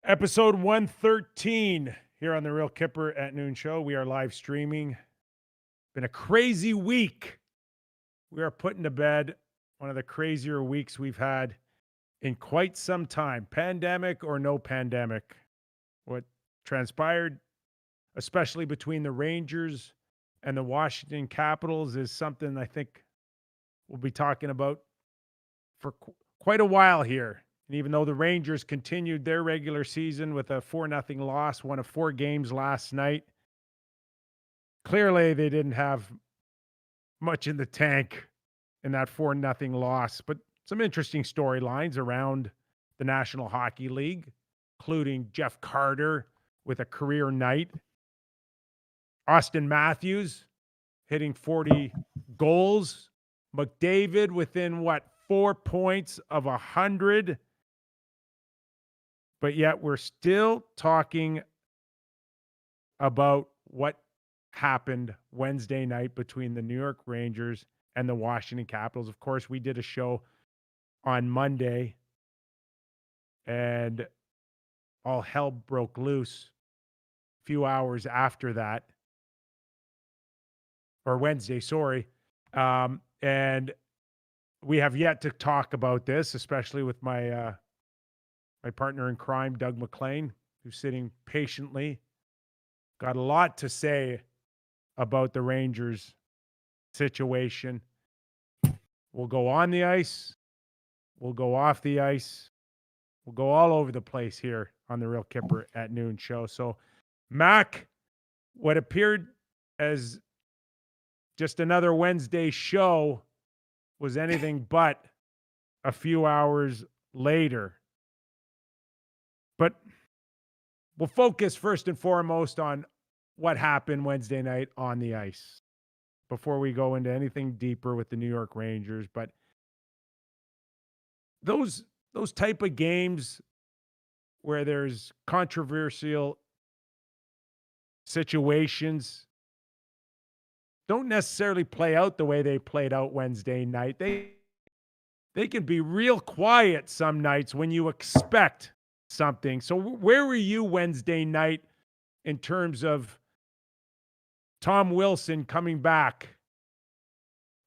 Episode 113 here on the Real Kyper at Noon Show. We are live streaming. Been a crazy week. We are putting to bed one of the crazier weeks we've had in quite some time. Pandemic or no pandemic. What transpired, especially between the Rangers and the Washington Capitals, is something I think we'll be talking about for quite a while here. And even though the Rangers continued their regular season with a 4-0 loss, one of 4 games last night, clearly they didn't have much in the tank in that 4-0 loss. But some interesting storylines around the National Hockey League, including Jeff Carter with a career night, Austin Matthews hitting 40 goals, McDavid within 4 points of 100. But yet we're still talking about what happened Wednesday night between the New York Rangers and the Washington Capitals. Of course, we did a show on Monday, and all hell broke loose a few hours after that. Or Wednesday, sorry. And we have yet to talk about this, especially with my partner in crime, Doug Maclean, who's sitting patiently. Got a lot to say about the Rangers situation. We'll go on the ice. We'll go off the ice. We'll go all over the place here on the Real Kyper at Noon show. So, Mac, what appeared as just another Wednesday show was anything but a few hours later. But we'll focus first and foremost on what happened Wednesday night on the ice before we go into anything deeper with the New York Rangers. But those type of games where there's controversial situations don't necessarily play out the way they played out Wednesday night. They can be real quiet some nights when you expect something. So where were you Wednesday night in terms of Tom Wilson coming back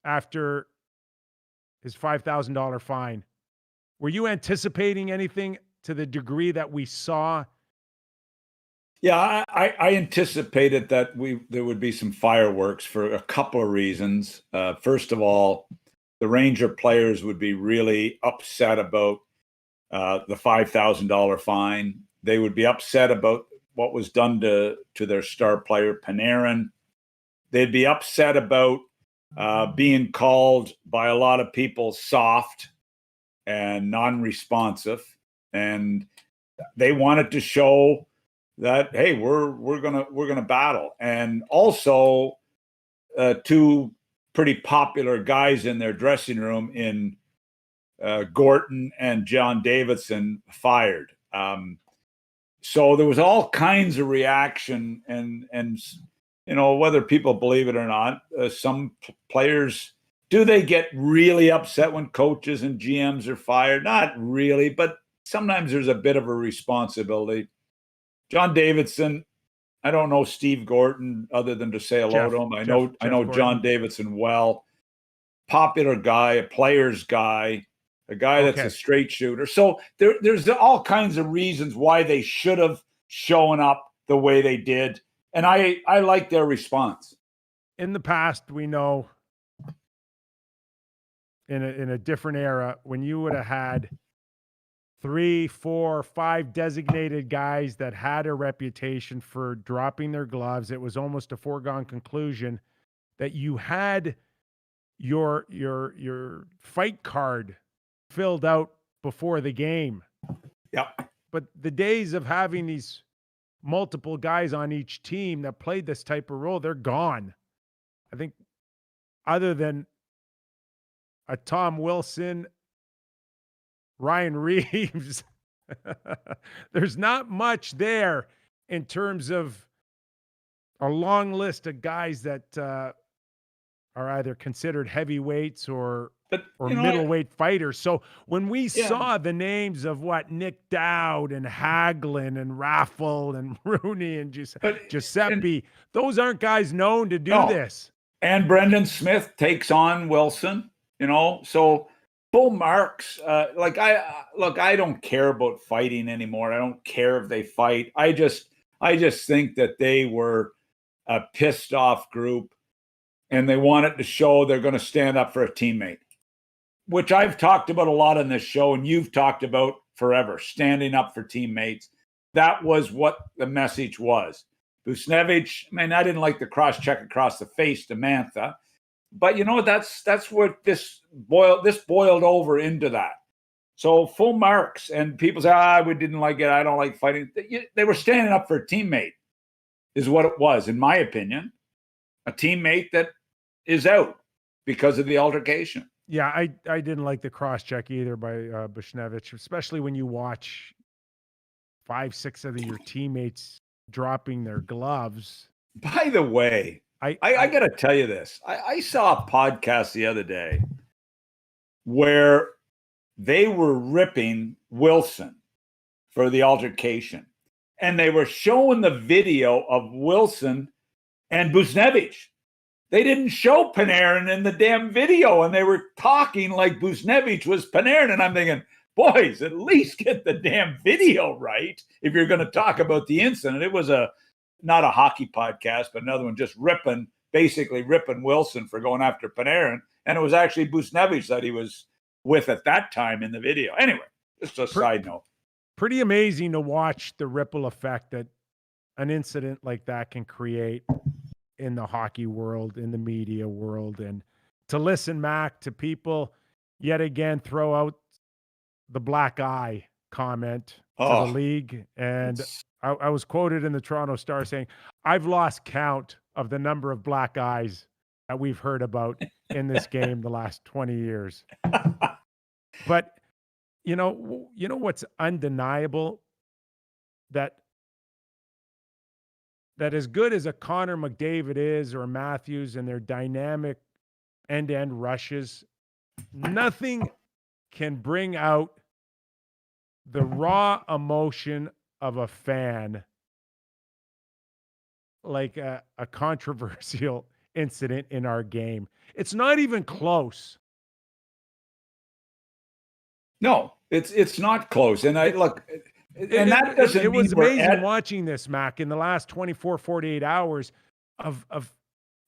after his $5,000 fine? Were you anticipating anything to the degree that we saw? Yeah, I anticipated that there would be some fireworks for a couple of reasons. First of all, the Ranger players would be really upset about the $5,000 fine. They would be upset about what was done to their star player, Panarin. They'd be upset about being called by a lot of people soft and non-responsive. And they wanted to show that, hey, we're gonna battle. And also 2 pretty popular guys in their dressing room in Gorton and John Davidson fired. So there was all kinds of reaction, and you know, whether people believe it or not, some players, do they get really upset when coaches and GMs are fired? Not really, but sometimes there's a bit of a responsibility. John Davidson, I don't know Steve Gorton other than to say hello to him. I know John Davidson well. Popular guy, a player's guy, a guy that's a straight shooter. So there's all kinds of reasons why they should have shown up the way they did. And I like their response. In the past, we know in a different era, when you would have had 3, 4, 5 designated guys that had a reputation for dropping their gloves, it was almost a foregone conclusion that you had your fight card filled out before the game. Yeah. But the days of having these multiple guys on each team that played this type of role, they're gone. I think other than a Tom Wilson, Ryan Reeves, there's not much there in terms of a long list of guys that are either considered heavyweights or but or you know, middleweight fighters. So when we yeah, saw the names of Nick Dowd and Haglin and Raffle and Rooney and but and Giuseppe, those aren't guys known to do no, this. and Brendan Smith takes on Wilson. You know, so full marks. I don't care about fighting anymore. I don't care if they fight. I just think that they were a pissed off group, and they wanted to show they're going to stand up for a teammate, which I've talked about a lot on this show, and you've talked about forever, standing up for teammates. That was what the message was. Busnevich, I didn't like the cross check across the face to Mantha, but you know, that's what this boiled over into that. So full marks, and people say, we didn't like it. I don't like fighting. They were standing up for a teammate, is what it was, in my opinion. A teammate that is out because of the altercation. Yeah, I didn't like the cross check either by Busnevich, especially when you watch 5-6 of your teammates dropping their gloves. By the way, I got to tell you this. I saw a podcast the other day where they were ripping Wilson for the altercation, and they were showing the video of Wilson and Busnevich. They didn't show Panarin in the damn video, and they were talking like Busnevich was Panarin. And I'm thinking, boys, at least get the damn video right if you're going to talk about the incident. It was not a hockey podcast, but another one just basically ripping Wilson for going after Panarin. And it was actually Busnevich that he was with at that time in the video. Anyway, just a side note. Pretty amazing to watch the ripple effect that an incident like that can create in the hockey world, in the media world, and to listen, Mac, to people yet again throw out the black eye comment to the league. And I was quoted in the Toronto Star saying, I've lost count of the number of black eyes that we've heard about in this game the last 20 years. But you know what's undeniable? That as good as a Connor McDavid is, or Matthews, and their dynamic end-to-end rushes, nothing can bring out the raw emotion of a fan like a controversial incident in our game. It's not even close. No, it's not close. And that doesn't it mean was amazing watching this, Mac, in the last 24, 48 hours of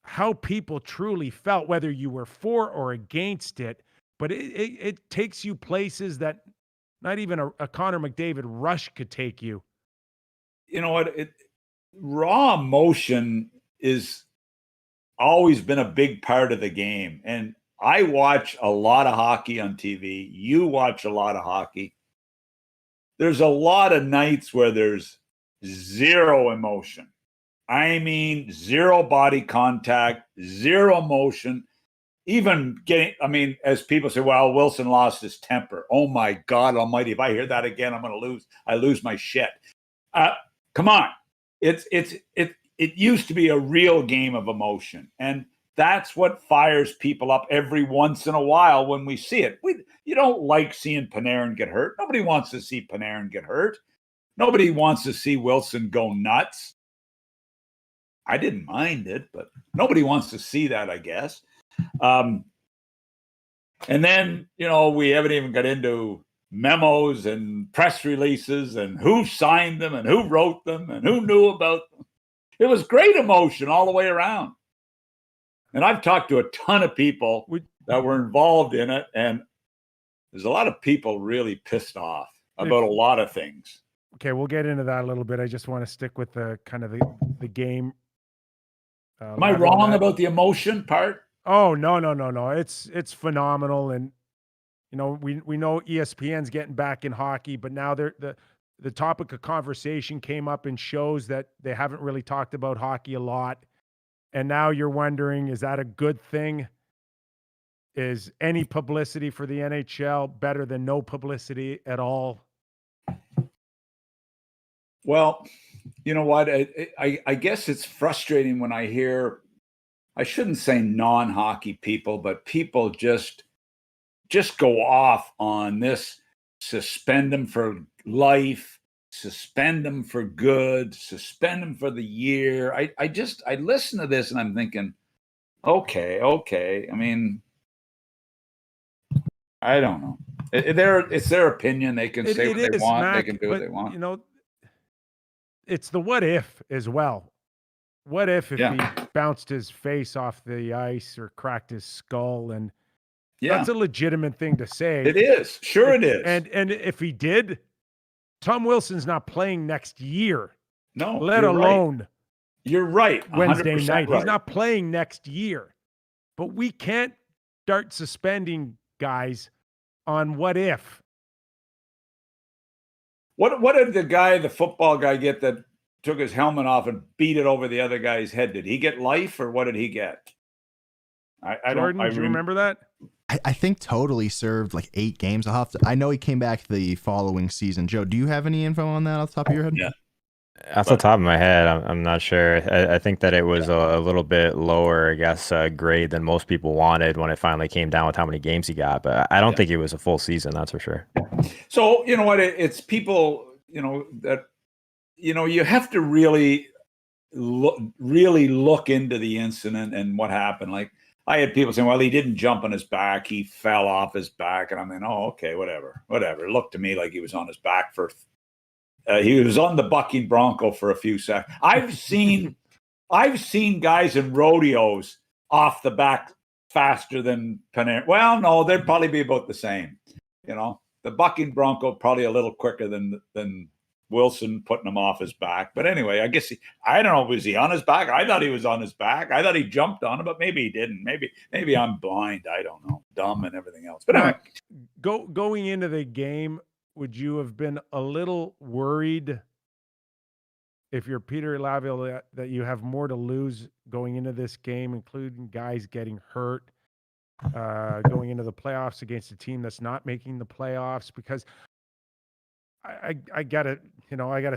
how people truly felt, whether you were for or against it. But it takes you places that not even a Connor McDavid rush could take you. You know what? Raw emotion is always been a big part of the game. And I watch a lot of hockey on TV. You watch a lot of hockey. There's a lot of nights where there's zero emotion. I mean, zero body contact, zero emotion. Even as people say, well, Wilson lost his temper. Oh my God almighty. If I hear that again, I lose my shit. Come on. It used to be a real game of emotion. And that's what fires people up every once in a while when we see it. You don't like seeing Panarin get hurt. Nobody wants to see Panarin get hurt. Nobody wants to see Wilson go nuts. I didn't mind it, but nobody wants to see that, I guess. And then, we haven't even got into memos and press releases and who signed them and who wrote them and who knew about them. It was great emotion all the way around. And I've talked to a ton of people that were involved in it, and there's a lot of people really pissed off about a lot of things. Okay, we'll get into that a little bit. I just want to stick with the kind of the game. Am I wrong about the emotion part? Oh, no. It's phenomenal. And, we know ESPN's getting back in hockey, but now the topic of conversation came up in shows that they haven't really talked about hockey a lot. And now you're wondering, is that a good thing? Is any publicity for the NHL better than no publicity at all? Well, you know what? I guess it's frustrating when I hear, I shouldn't say non-hockey people, but people just just go off on this, suspend him for life, suspend him for good, suspend him for the year. I listen to this and I'm thinking, okay. I mean, I don't know. It's their opinion. They can say what they want. Mac, they can do what they want. You know, it's the what if as well. What if he bounced his face off the ice or cracked his skull? And that's a legitimate thing to say. It is. Sure it is. And if he did, Tom Wilson's not playing next year. No, let alone right. You're right. Wednesday night. Right. He's not playing next year. But we can't start suspending guys on what if. What did the football guy get that took his helmet off and beat it over the other guy's head? Did he get life or what did he get? Jordan, do you remember that? I think totally served like 8 games. I know he came back the following season. Joe, do you have any info on that off the top of your head? Yeah. Off the top of my head, I'm not sure. I think that it was a little bit lower, I guess, grade than most people wanted when it finally came down with how many games he got. But I don't think it was a full season, that's for sure. So, you know what? It's people, that, you have to really look into the incident and what happened. Like, I had people saying, well, he didn't jump on his back. He fell off his back. And I'm like, oh, okay, whatever. It looked to me like he was on his back for he was on the bucking bronco for a few seconds. I've seen guys in rodeos off the back faster than Panarin. Well, no, they'd probably be about the same. The bucking bronco probably a little quicker than Wilson putting him off his back. But anyway, I guess I don't know, was he on his back? I thought he was on his back. I thought he jumped on him, but maybe he didn't. Maybe I'm blind. I don't know. Dumb and everything else. But anyway. Going into the game, would you have been a little worried if you're Peter Laviolette that you have more to lose going into this game, including guys getting hurt, going into the playoffs against a team that's not making the playoffs? Because I gotta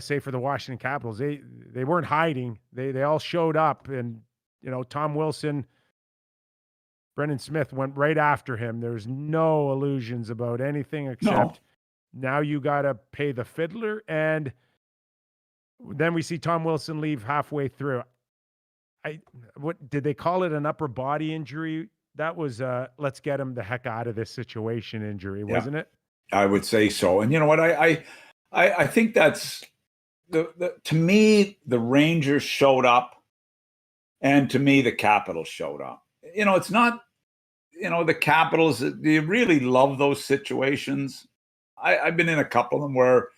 say, for the Washington Capitals, they weren't hiding. They all showed up, and Tom Wilson, Brendan Smith went right after him. There's no illusions about anything except now you gotta pay the fiddler, and then we see Tom Wilson leave halfway through. What did they call it? An upper body injury? That was let's get him the heck out of this situation injury, wasn't it? I would say so. And you know what? I think that's to me, the Rangers showed up, and to me, the Capitals showed up. It's not, the Capitals, you really love those situations. I've been in a couple of them where,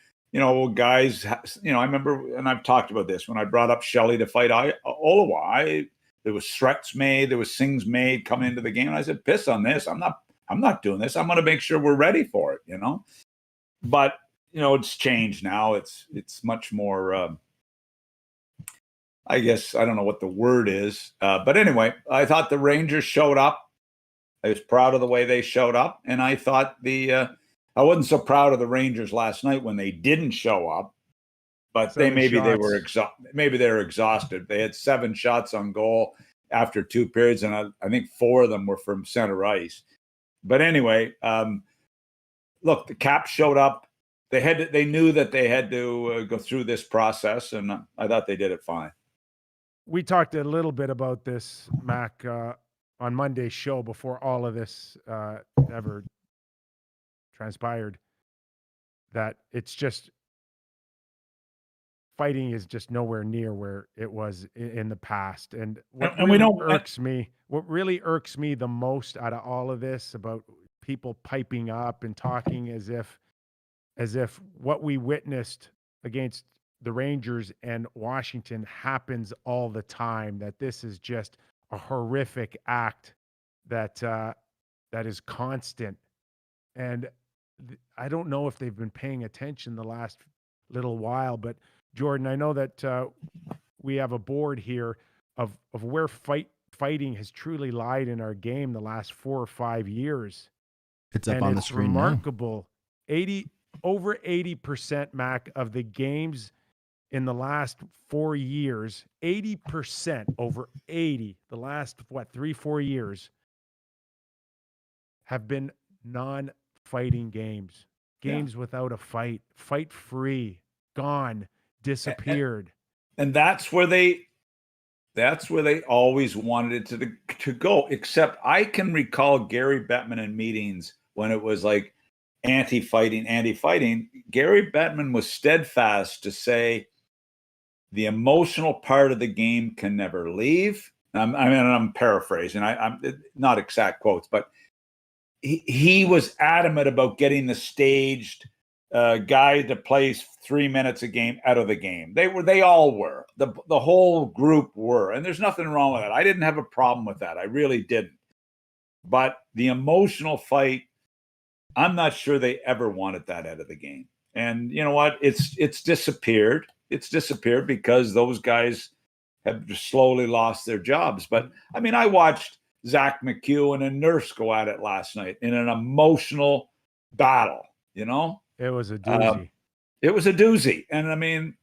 guys, I remember, and I've talked about this, when I brought up Shelley to fight Olawa, there was threats made, there was things made coming into the game. And I said, piss on this. I'm not doing this. I'm going to make sure we're ready for it, But, it's changed now. It's much more, I guess, I don't know what the word is. But anyway, I thought the Rangers showed up. I was proud of the way they showed up. And I thought I wasn't so proud of the Rangers last night when they didn't show up. But maybe they were exhausted. They had 7 shots on goal after 2 periods, and I think 4 of them were from center ice. But anyway, look, the Caps showed up. They knew that they had to go through this process, and I thought they did it fine. We talked a little bit about this, Mac, on Monday's show before all of this ever transpired, that it's just fighting is just nowhere near where it was in the past. And what really irks me the most out of all of this about people piping up and talking as if what we witnessed against the Rangers and Washington happens all the time, that this is just a horrific act that is constant. And I don't know if they've been paying attention the last little while, but Jordan, I know that we have a board here of where fighting has truly lied in our game the last 4 or 5 years. It's up on the screen now. Remarkable. Over 80%, Mac, of the games in the last 4 years, 80%, over 80, the last 3-4 years, have been non-fighting games. Games without a fight. Fight free. Gone. Disappeared. And that's where they always wanted it to go. Except I can recall Gary Bettman in meetings when it was like anti-fighting. Gary Bettman was steadfast to say the emotional part of the game can never leave. I'm paraphrasing. I'm not exact quotes, but he was adamant about getting the staged guy that plays 3 minutes a game out of the game. They all were. The whole group were. And there's nothing wrong with that. I didn't have a problem with that. I really didn't. But the emotional fight, I'm not sure they ever wanted that out of the game. And you know what? It's disappeared. It's disappeared because those guys have slowly lost their jobs. But I mean, I watched Zach McEwen and Nurse go at it last night in an emotional battle, you know? It was a doozy. It was a doozy. And I mean,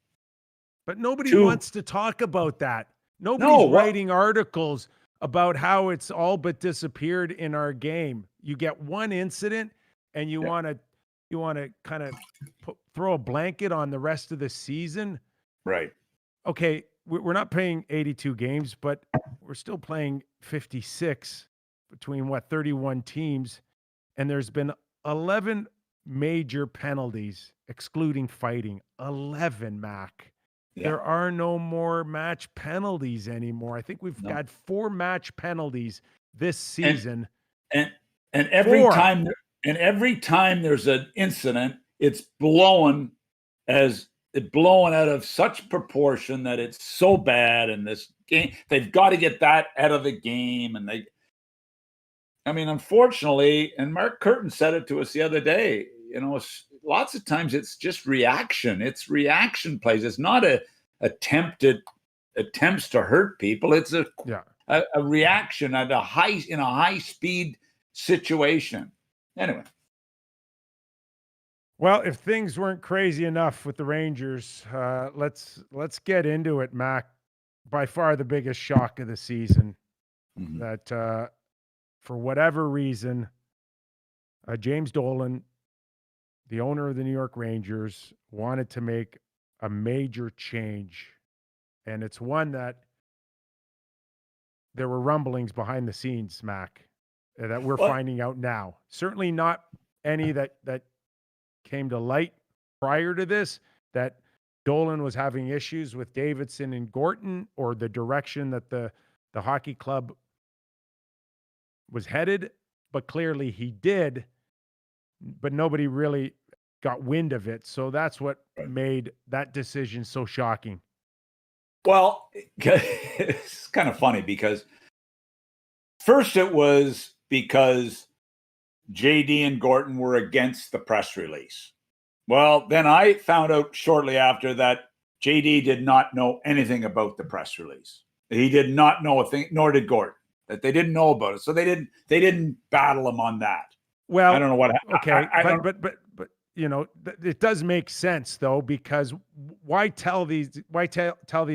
but nobody wants to talk about that. Nobody's writing articles about how it's all but disappeared in our game. You get one incident and you want to kind of throw a blanket on the rest of the season. Right. Okay, we're not playing 82 games, but we're still playing 56 between 31 teams, and there's been 11 major penalties excluding fighting. 11, Mac. Yeah. There are no more match penalties anymore. I think we've got 4 match penalties this season. And every time there's an incident, it's blown out of such proportion that it's so bad. And this game, they've got to get that out of the game. And unfortunately, and Mark Curtin said it to us the other day, you know, lots of times it's just reaction. It's reaction plays. It's not attempts to hurt people. It's a reaction at in a high speed situation. Anyway. Well, if things weren't crazy enough with the Rangers, let's get into it, Mac. By far the biggest shock of the season, that for whatever reason, James Dolan, the owner of the New York Rangers, wanted to make a major change. And it's one that there were rumblings behind the scenes, Mac, that we're finding out now. Certainly not any that came to light prior to this, that Dolan was having issues with Davidson and Gorton, or the direction that the hockey club was headed, but clearly he did, but nobody really got wind of it. So that's what made that decision so shocking. Well, it's kind of funny because first it was because JD and Gorton were against the press release. Well, then I found out shortly after that JD did not know anything about the press release. He did not know a thing, nor did Gorton. That they didn't know about it, so they didn't battle him on that. Well, I don't know what happened. Okay, but you know, it does make sense though, because why tell these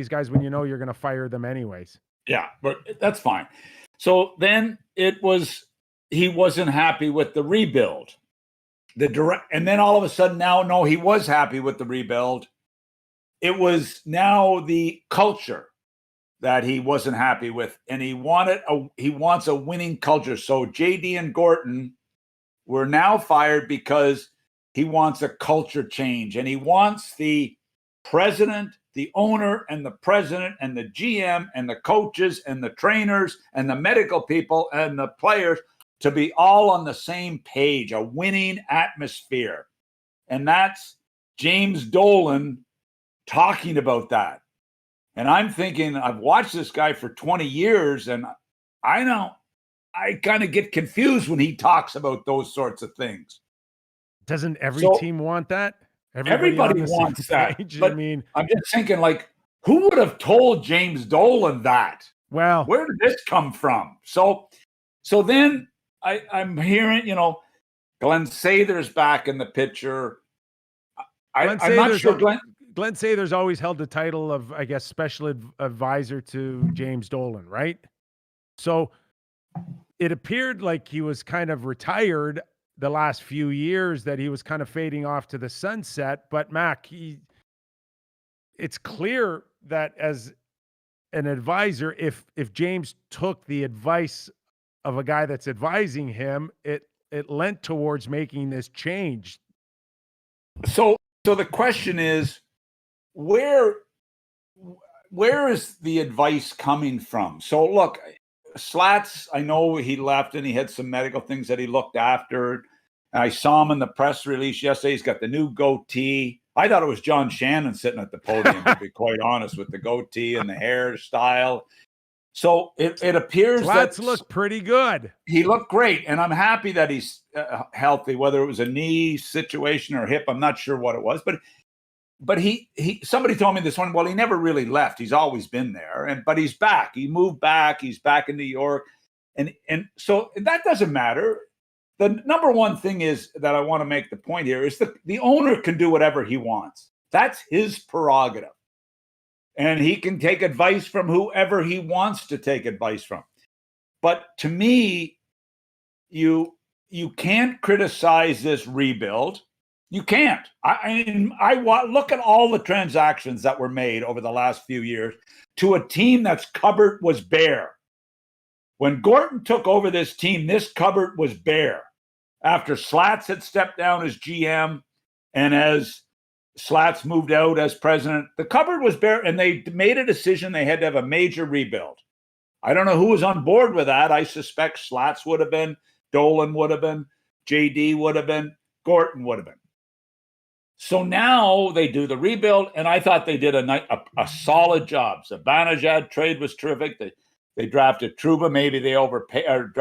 guys when you know you're going to fire them anyways? Yeah, but that's fine. So then he wasn't happy with the rebuild. And then all of a sudden no, he was happy with the rebuild. It was now the culture that he wasn't happy with, and he wants a winning culture. So JD and Gorton were now fired because he wants a culture change, and he wants the president, the owner, and the president, and the GM, and the coaches, and the trainers, and the medical people, and the players to be all on the same page, a winning atmosphere. And that's James Dolan talking about that. And I'm thinking, I've watched this guy for 20 years, and I kind of get confused when he talks about those sorts of things. Doesn't every team want that? Everybody wants that. But I mean, I'm just thinking, like, who would have told James Dolan that? Well, where did this come from? So then I'm hearing, you know, Glenn Sather's back in the picture. I'm not sure Glenn Sather's always held the title of, I guess, special advisor to James Dolan, right? So it appeared like he was kind of retired the last few years that he was kind of fading off to the sunset. But Mac, it's clear that as an advisor, if James took the advice of a guy that's advising him, it lent towards making this change. So the question is, where is the advice coming from? So look, Slats, I know he left and he had some medical things that he looked after. I saw him in the press release yesterday. He's got the new goatee. I thought it was John Shannon sitting at the podium, to be quite honest, with the goatee and the hairstyle. So it appears Slats look pretty good. He looked great, and I'm happy that he's healthy, whether it was a knee situation or hip. I'm not sure what it was, but he somebody told me this one, well, he never really left. He's always been there, but he's back. He moved back. He's back in New York. And so that doesn't matter. The number one thing is that I want to make the point here is that the owner can do whatever he wants. That's his prerogative. And he can take advice from whoever he wants to take advice from. But to me, you can't criticize this rebuild. You can't. I look at all the transactions that were made over the last few years to a team that's cupboard was bare. When Gorton took over this team, this cupboard was bare. After Slats had stepped down as GM and as Slats moved out as president, the cupboard was bare, and they made a decision they had to have a major rebuild. I don't know who was on board with that. I suspect Slats would have been, Dolan would have been, JD would have been, Gorton would have been. So now they do the rebuild, and I thought they did a solid job. Zibanejad trade was terrific. They drafted Trouba. Maybe they overpaid or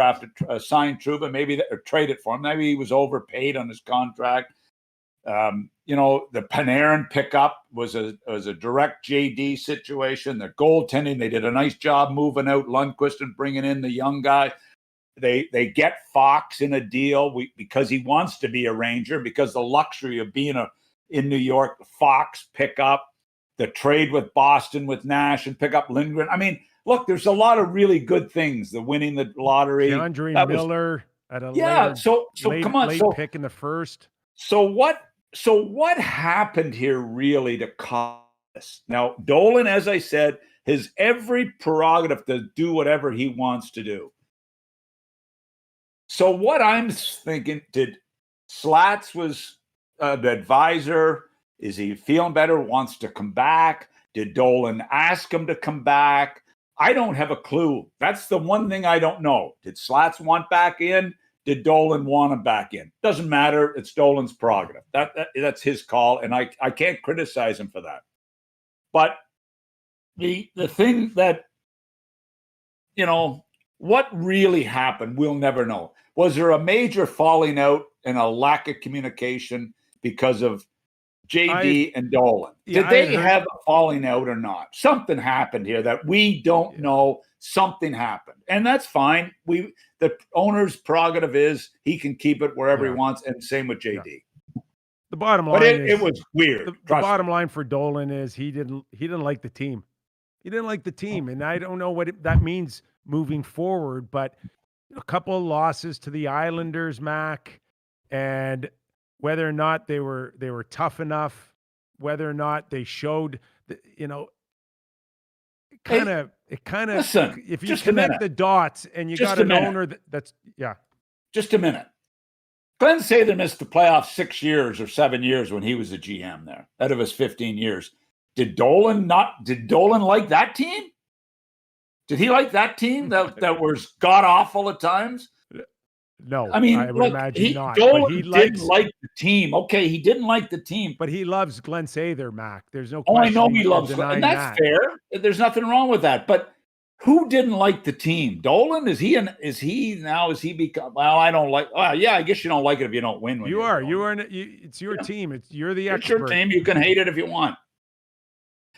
signed Trouba. Maybe or traded for him. Maybe he was overpaid on his contract. The Panarin pickup was a direct JD situation. The goaltending, they did a nice job moving out Lundqvist and bringing in the young guy. They get Fox in a deal because he wants to be a Ranger, because the luxury of being in New York. Fox pickup, the trade with Boston with Nash and pick up Lindgren. I mean, look, there's a lot of really good things. The winning the lottery. Andre Miller at a come on, late pick in the first. So what happened here really to cause this? Now, Dolan, as I said, has every prerogative to do whatever he wants to do. So what I'm thinking, did Slats was the advisor? Is he feeling better, wants to come back? Did Dolan ask him to come back? I don't have a clue. That's the one thing I don't know. Did Slats want back in? Did Dolan want him back in? Doesn't matter. It's Dolan's prerogative. That's his call, and I can't criticize him for that. But the thing that, what really happened, we'll never know. Was there a major falling out and a lack of communication because of JD and Dolan? Did they have a falling out or not? Something happened here that we don't know. Something happened. And that's fine. The owner's prerogative is he can keep it wherever he wants, and same with JD. Yeah. The bottom line it was weird. The bottom line for Dolan is he didn't like the team. He didn't like the team, and I don't know what that means moving forward, but a couple of losses to the Islanders, Mac, and whether or not they were tough enough, whether or not they showed, it kind of. Listen, if you connect the dots and you got an owner that's. Just a minute. Glenn Sather missed the playoffs 6 years or 7 years when he was a GM there, out of his 15 years. Did Dolan like that team? Did he like that team that was god awful at times? No, I mean, I would imagine not. Dolan didn't like the team. Okay, he didn't like the team, but he loves Glenn Sather, Mac. There's no question. I know he loves Glenn, and that's fair. There's nothing wrong with that. But who didn't like the team? Dolan? Has he become? Well, I don't like. Well, yeah, I guess you don't like it if you don't win. You are. It's your team. You're the expert. It's your team. You can hate it if you want.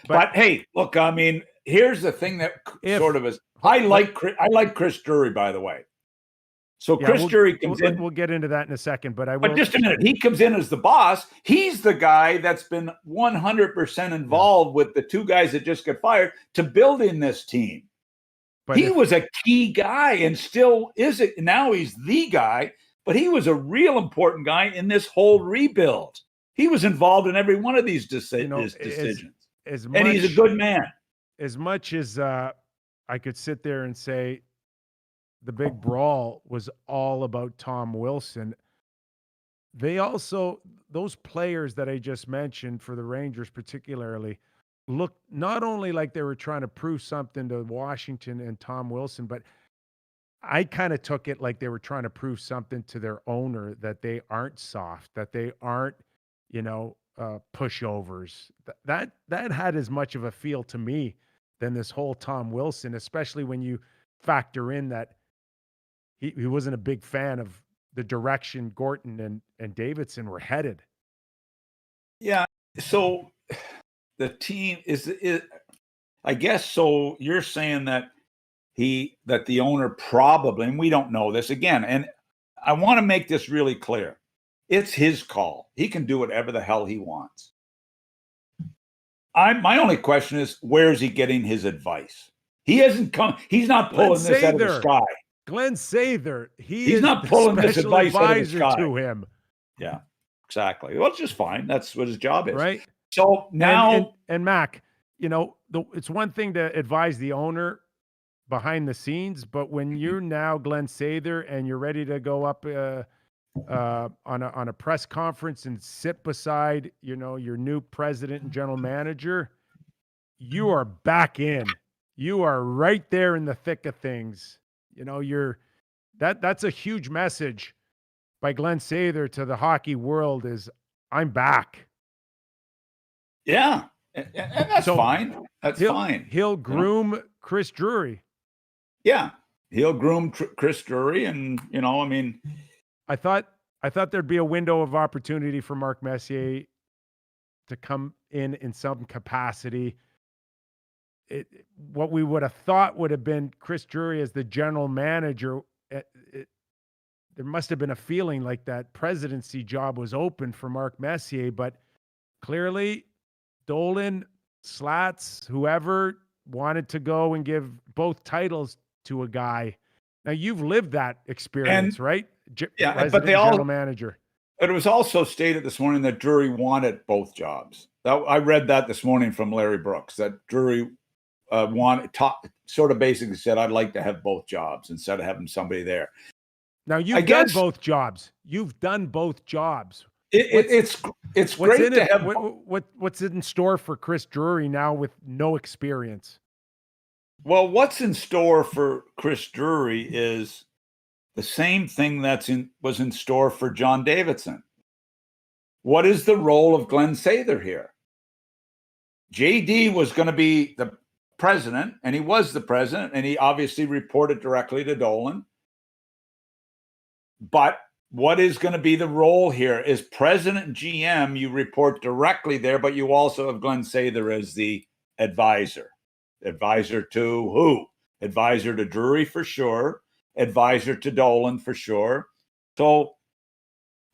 But hey, look. I mean, here's the thing that sort of is. I like Chris Drury, by the way. So Chris Drury comes in. We'll get into that in a second, but just a minute. He comes in as the boss. He's the guy that's been 100% involved with the two guys that just got fired to building this team. But he was a key guy and still is it. Now he's the guy. but he was a real important guy in this whole rebuild. He was involved in every one of these decisions. And he's a good man. As much as I could sit there and say the big brawl was all about Tom Wilson, they also, those players that I just mentioned for the Rangers particularly, looked not only like they were trying to prove something to Washington and Tom Wilson, but I kind of took it like they were trying to prove something to their owner, that they aren't soft, that they aren't, pushovers. That had as much of a feel to me than this whole Tom Wilson, especially when you factor in that he wasn't a big fan of the direction Gorton and Davidson were headed. Yeah. So the team is I guess, so you're saying that the owner probably, and we don't know this again, and I want to make this really clear. It's his call. He can do whatever the hell he wants. My only question is, where is he getting his advice? He hasn't come. He's not pulling this out of the sky. Glenn Sather. He's not pulling this advice out of the sky to him. Yeah, exactly. Well, it's just fine. That's what his job is. Right. So now, and Mac, it's one thing to advise the owner behind the scenes, but when you're now Glenn Sather and you're ready to go up on a press conference and sit beside your new president and general manager, you are back in. You are right there in the thick of things. That's a huge message by Glenn Sather to the hockey world, is I'm back. Yeah, and that's fine. That's fine. He'll groom Chris Drury. Yeah, he'll groom Chris Drury, and I thought there'd be a window of opportunity for Mark Messier to come in some capacity. What we would have thought would have been Chris Drury as the general manager. There must have been a feeling like that presidency job was open for Mark Messier, but clearly Dolan, Slats, whoever wanted to go and give both titles to a guy. Now you've lived that experience, right? Yeah, but general manager. But it was also stated this morning that Drury wanted both jobs. I read that this morning from Larry Brooks, that Drury sort of basically said, I'd like to have both jobs instead of having somebody there. Now you've done both jobs. You've done both jobs. It's great to have. What's in store for Chris Drury now with no experience? Well, what's in store for Chris Drury is the same thing was in store for John Davidson. What is the role of Glenn Sather here? JD was going to be the president, and he was the president, and he obviously reported directly to Dolan. But what is going to be the role here? Is president and GM, you report directly there, but you also have Glenn Sather as the advisor. Advisor to who? Advisor to Drury for sure. Advisor to Dolan for sure. So,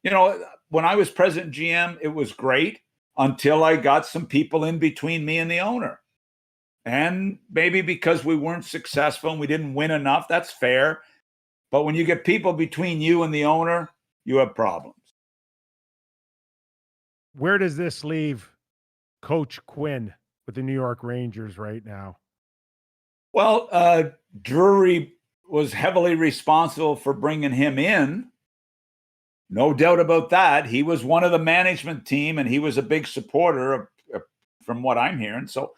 when I was president GM, it was great until I got some people in between me and the owner. And maybe because we weren't successful and we didn't win enough, that's fair. But when you get people between you and the owner, you have problems. Where does this leave Coach Quinn with the New York Rangers right now? Well, Drury was heavily responsible for bringing him in. No doubt about that. He was one of the management team, and he was a big supporter of from what I'm hearing. So,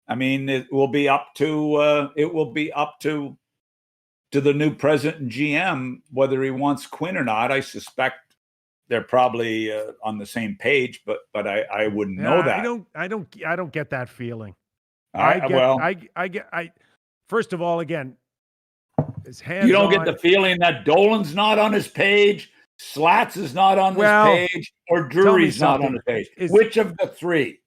it will be up to the new president and GM whether he wants Quinn or not. I suspect they're probably on the same page, but I wouldn't know that. I don't get that feeling. First of all, again, his hands. You don't get the feeling that Dolan's not on his page, Slats is not on his page, or Drury's not on his page. Which of the three?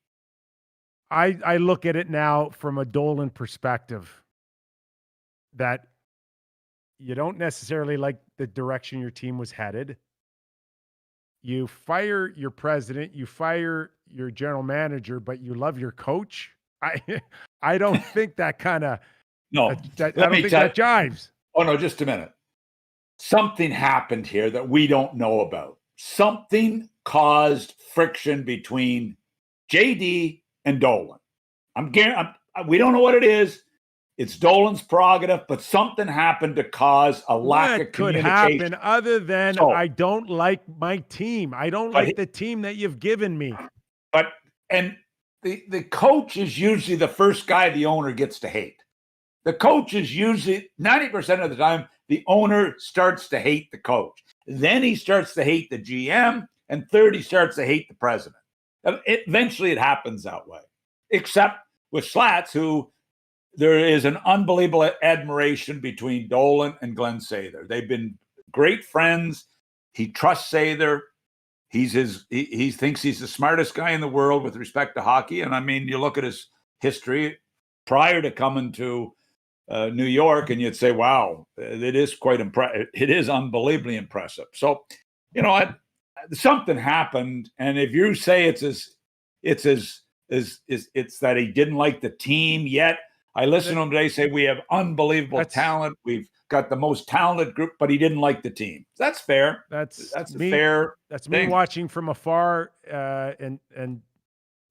I look at it now from a Dolan perspective, that you don't necessarily like the direction your team was headed. You fire your president, you fire your general manager, but you love your coach. I don't think that kind of no. I don't think that jives. Oh no, just a minute. something happened here that we don't know about. Something caused friction between JD and Dolan. We don't know what it is. It's Dolan's prerogative, but something happened to cause a lack of could communication. happen other than I don't like my team. I don't like the team that you've given me. And the coach is usually the first guy the owner gets to hate. The coach is usually 90% of the time, the owner starts to hate the coach. Then he starts to hate the GM, and third, he starts to hate the president. Eventually, it happens that way. Except with Slats, who there is an unbelievable admiration between Dolan and Glenn Sather. They've been great friends. He trusts Sather. He thinks he's the smartest guy in the world with respect to hockey. And I mean, you look at his history prior to coming to New York, and you'd say, "Wow, it is quite impressive. It is unbelievably impressive." So, something happened, and if you say it's that he didn't like the team yet. I listen to him today say we have unbelievable talent. We've got the most talented group, but he didn't like the team. That's fair. That's me, fair. That's thing. Me watching from afar and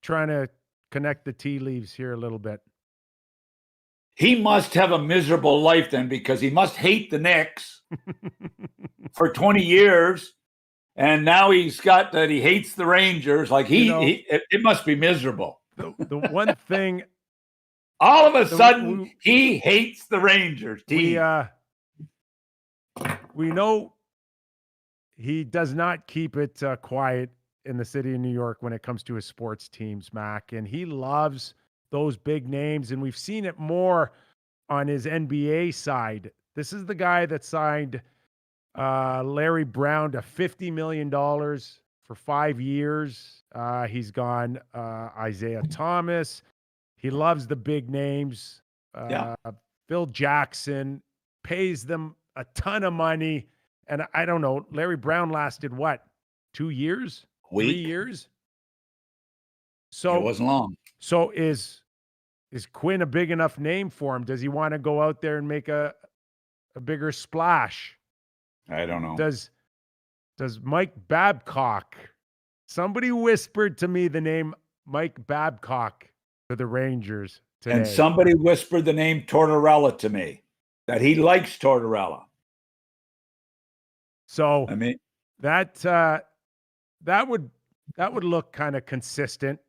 trying to connect the tea leaves here a little bit. He must have a miserable life then, because he must hate the Knicks for 20 years. And now he's got that he hates the Rangers. Like it must be miserable. The one thing, all of a sudden, he hates the Rangers team. We know he does not keep it quiet in the city of New York when it comes to his sports teams, Mac, and he loves those big names, and we've seen it more on his NBA side. This is the guy that signed Larry Brown to $50 million for 5 years. He's gone Isaiah Thomas. He loves the big names. Phil Jackson pays them a ton of money. And I don't know, Larry Brown lasted what? 2 years? 3 years? So it wasn't long. So is Quinn a big enough name for him? Does he want to go out there and make a bigger splash? I don't know. Does Mike Babcock? Somebody whispered to me the name Mike Babcock to the Rangers today. And somebody whispered the name Tortorella to me, that he likes Tortorella. So I mean, that would look kind of consistent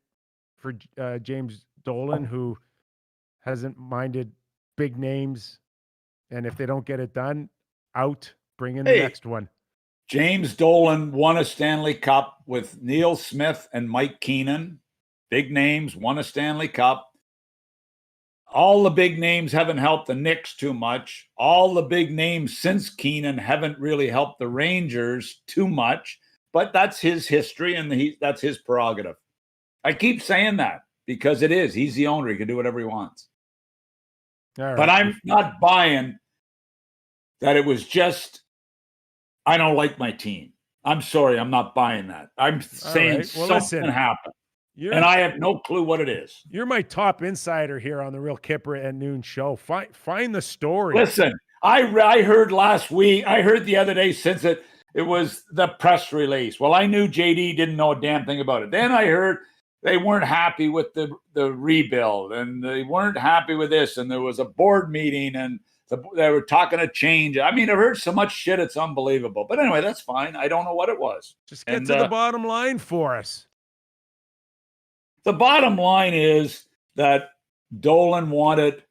for James Dolan, who hasn't minded big names, and if they don't get it done, out. Bring in the next one. James Dolan won a Stanley Cup with Neil Smith and Mike Keenan. Big names, won a Stanley Cup. All the big names haven't helped the Knicks too much. All the big names since Keenan haven't really helped the Rangers too much. But that's his history, and that's his prerogative. I keep saying that because it is. He's the owner. He can do whatever he wants. Right. But I'm not buying that it was just, I don't like my team. I'm sorry, I'm not buying that. I'm saying something happened. And I have no clue what it is. You're my top insider here on the Real Kyper at Noon show. Find the story. Listen, I heard last week, I heard the other day since it was the press release. Well, I knew JD didn't know a damn thing about it. Then I heard they weren't happy with the rebuild, and they weren't happy with this, and there was a board meeting, and they were talking a change. I mean, I've heard so much shit, it's unbelievable. But anyway, that's fine. I don't know what it was. Just get to the bottom line for us. The bottom line is that Dolan wanted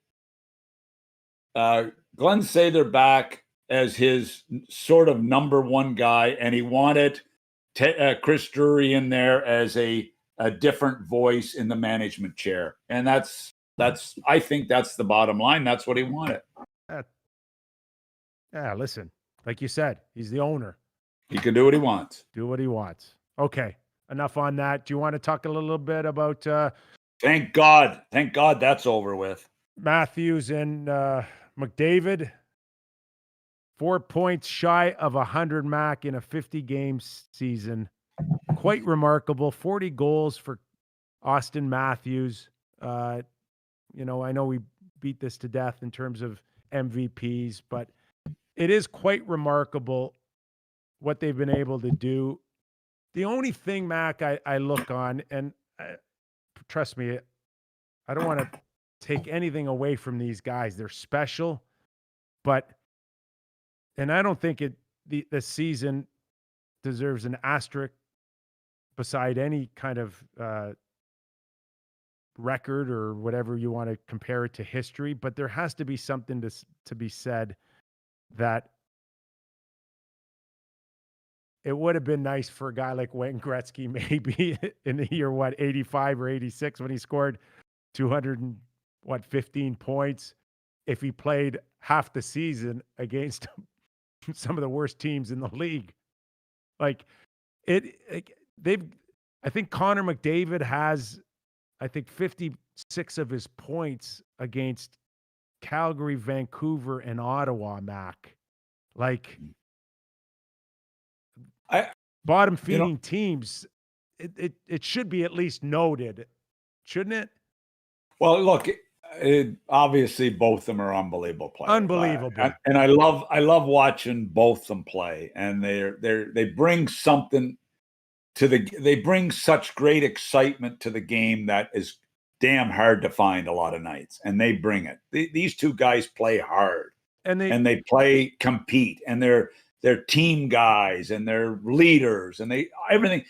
Glenn Sather back as his sort of number one guy, and he wanted Chris Drury in there as a different voice in the management chair. And that's I think that's the bottom line. That's what he wanted. Yeah, listen, like you said, he's the owner. He can do what he wants. Do what he wants. Okay, enough on that. Do you want to talk a little bit about Thank God that's over with. Matthews and McDavid? 4 points shy of 100 Mac in a 50-game season. Quite remarkable. 40 goals for Austin Matthews. I know we beat this to death in terms of MVPs, but it is quite remarkable what they've been able to do. The only thing, Mac, I look on, and trust me, I don't want to take anything away from these guys. They're special, and I don't think the season deserves an asterisk beside any kind of record or whatever you want to compare it to history. But there has to be something to be said that it would have been nice for a guy like Wayne Gretzky, maybe in the year, 85 or 86, when he scored 215 points, if he played half the season against some of the worst teams in the league. I think Connor McDavid has, 56 of his points against Calgary, Vancouver, and Ottawa, Mac. Bottom feeding teams, it should be at least noted, shouldn't it? Well, look, obviously both of them are unbelievable players. Unbelievable. And I love watching both of them play, and they bring something they bring such great excitement to the game that is damn hard to find a lot of nights, and they bring it. These two guys play hard, and they compete, and they're team guys, and they're leaders, and everything.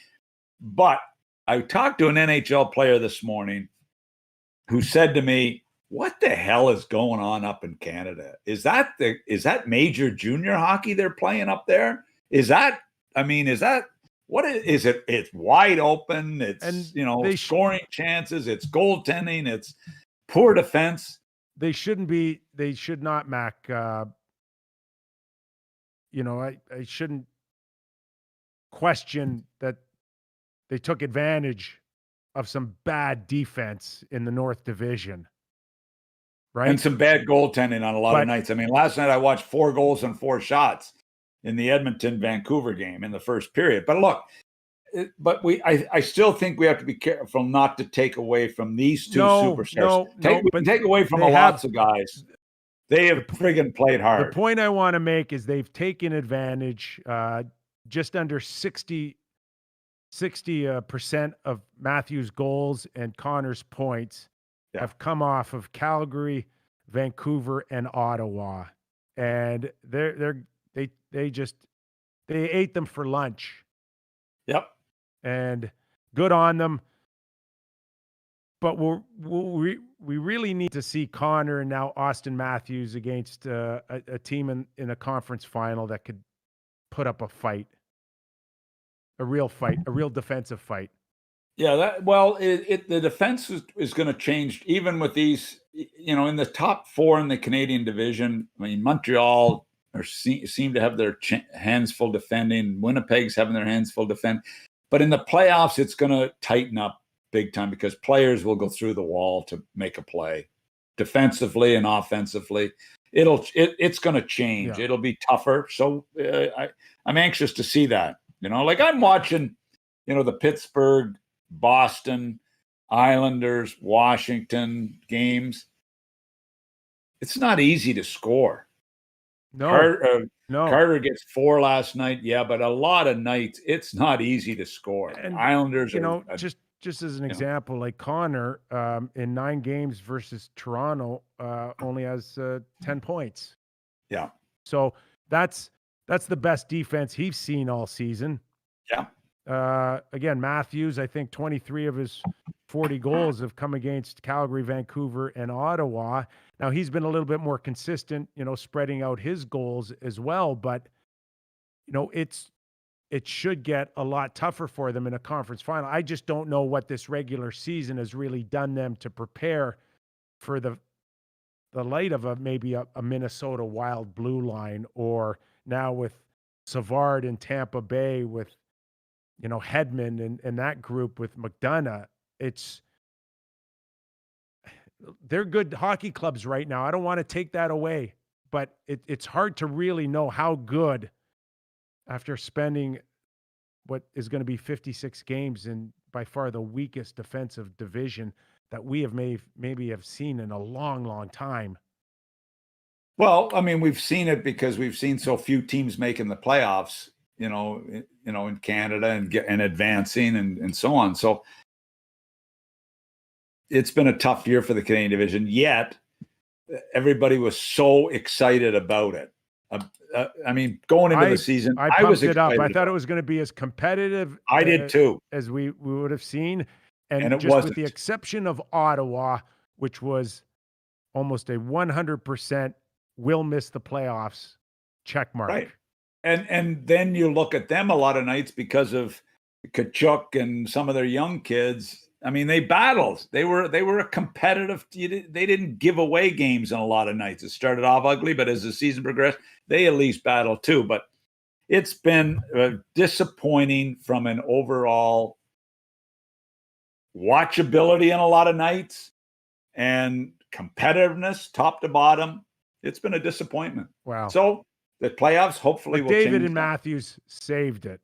But I talked to an NHL player this morning who said to me, "What the hell is going on up in Canada? Is that major junior hockey they're playing up there? What is it? It's wide open. It's scoring chances. It's goaltending. It's poor defense. They should not, Mac. I shouldn't question that they took advantage of some bad defense in the North Division, right? And some bad goaltending on a lot of nights. I mean, last night I watched 4 goals and 4 shots in the Edmonton-Vancouver game in the first period. But look, I still think we have to be careful not to take away from these two superstars. Take away from lots of guys. They have friggin' played hard. The point I want to make is they've taken advantage. Just under 60% of Matthews' goals and Connor's points have come off of Calgary, Vancouver, and Ottawa, and they ate them for lunch. Yep. And good on them. But we really need to see Connor and now Austin Matthews against a team in a conference final that could put up a fight, a real defensive fight. Yeah, the defense is going to change even with these. In the top 4 in the Canadian division. I mean, Montreal seem to have their hands full defending. Winnipeg's having their hands full defend. But in the playoffs, it's going to tighten up big time because players will go through the wall to make a play, defensively and offensively. It's going to change. Yeah. It'll be tougher. So I'm anxious to see that. I'm watching, the Pittsburgh, Boston, Islanders, Washington games. It's not easy to score. No. Carter gets 4 last night. Yeah, but a lot of nights it's not easy to score. And Islanders, just as an example, like Connor in 9 games versus Toronto only has 10 points. Yeah. So that's the best defense he's seen all season. Yeah. Again, Matthews, I think 23 of his 40 goals have come against Calgary, Vancouver, and Ottawa. Now he's been a little bit more consistent, spreading out his goals as well. But, it should get a lot tougher for them in a conference final. I just don't know what this regular season has really done them to prepare for the light of maybe a Minnesota Wild blue line, or now with Savard in Tampa Bay with, Hedman and that group with McDonough. They're good hockey clubs right now. I don't want to take that away, but it's hard to really know how good, after spending what is going to be 56 games in by far the weakest defensive division that we have maybe have seen in a long, long time. Well, I mean, we've seen it because we've seen so few teams making the playoffs, in Canada and advancing and so on. So it's been a tough year for the Canadian division, yet everybody was so excited about it. I mean, going into the season, I was pumped it up. excited I thought it was going to be as competitive. I did too. As we would have seen. And it just wasn't. With the exception of Ottawa, which was almost a 100% will miss the playoffs check mark. Right. And then you look at them a lot of nights because of Kachuk and some of their young kids. I mean, they battled. They were a competitive. They didn't give away games on a lot of nights. It started off ugly, but as the season progressed, they at least battled too. But it's been disappointing from an overall watchability in a lot of nights and competitiveness, top to bottom. It's been a disappointment. Wow. So the playoffs hopefully will David change and that. Matthews saved it.